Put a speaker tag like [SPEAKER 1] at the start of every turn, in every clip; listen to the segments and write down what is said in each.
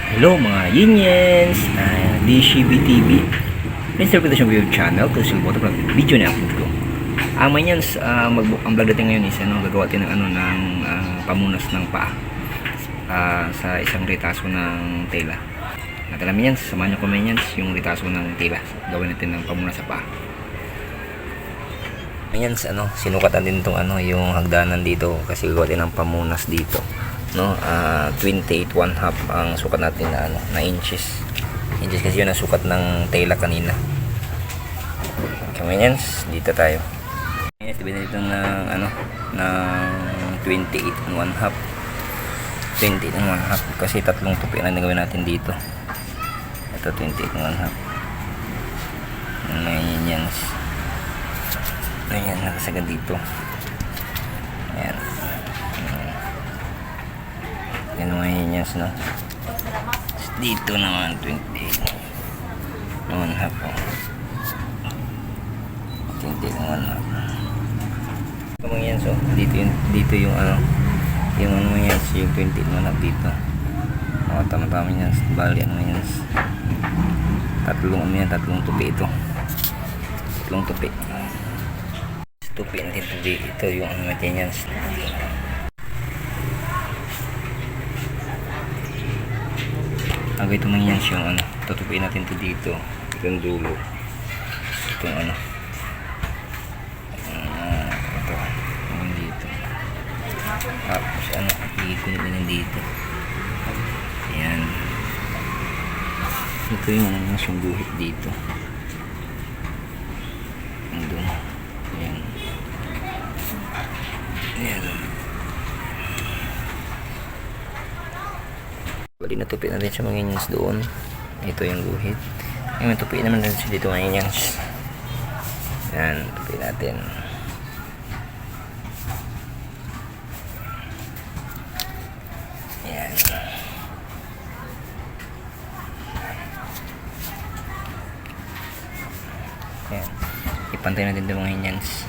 [SPEAKER 1] Hello mga Yiniens, DCB TV Interpretation Video Channel. Kasi po ito video na upload ko. May Yiniens, ang vlog natin ngayon is gagawa natin ng, pamunas ng paa sa isang ritaso ng tela. At alam Yiniens, samahan nyo ko Yiniens yung ritaso ng tela. Gawin natin ng pamunas sa paa. Yiniens, sinukatan din itong yung hagdanan dito kasi gagawa natin ng pamunas dito. 28 1/2 ang sukat natin na inches kasi yun ang sukat ng tela kanina. Convenience, dito tayo. Binili dito ng ng 28 1/2 kasi tatlong tupi na gawin natin dito. Ito 28 1/2. Ayan, nakasagad dito. Ayan. Yan mga Yiniens, no? Dito naman 28 1/2 28 1/2. Ito mga Yiniens, so dito yung yung mga Yiniens, yung 28 1/2 dito. Tama-tama yan, bali mga Yiniens. Tatlong tupi ito. Tatlong tupi. Tupi natin ito yung mga Yiniens. Ito mga Yiniens yung tutupiin natin ito dito, itong dulo, itong ito yung dito, tapos iikunin din dito. Ayan, ito yung guhit dito, doon. Ayan, ayan. Bali natupi natin siya mga Yiniens doon. Ito yung guhit. Ngayon tupi naman natin siya dito mga Yiniens. Yan, tupi natin. Yan. Yan. Ipantay natin ito mga Yiniens.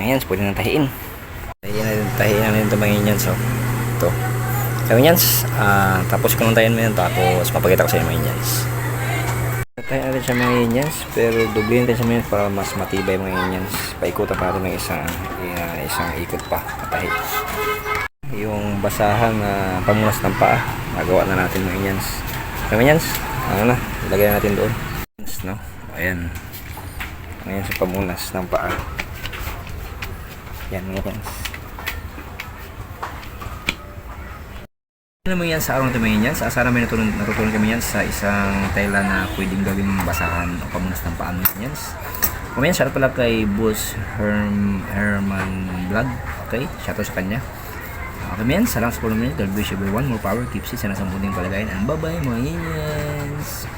[SPEAKER 1] Ayan, pwede nang tahiin. Tahiin natin ito mga Yiniens. So, ito. So, Yiniens, tapos kung tahiin mo yan, tapos mapakita ko sa inyo mga Yiniens. Tahiin natin siya mga Yiniens, pero dublihin natin siya mga Yiniens para mas matibay mga Yiniens. Paikutan pa natin ng isang ikot pa. Tahi. Yung basahan na pamunas ng paa, nagawa na natin mga Yiniens. So, Yiniens, ilagay natin doon. No? Ayan. Ayan sa pamunas ng paa. Yan mga Yiniens. Alam mo yan sa araw na ito mga Yiniens. Sana may natutunan kami yan sa isang tela na pwedeng gawing basahan o pamunas ng paan mga Yiniens. Kung yan, shout out pala kay Boss Herman Vlog. Okay, shout out sa kanya. Okay mga Yiniens, salamat sa pulong minute. God bless everyone. More power, keep safe, sana sa muling palagayan. And bye bye mga Yiniens.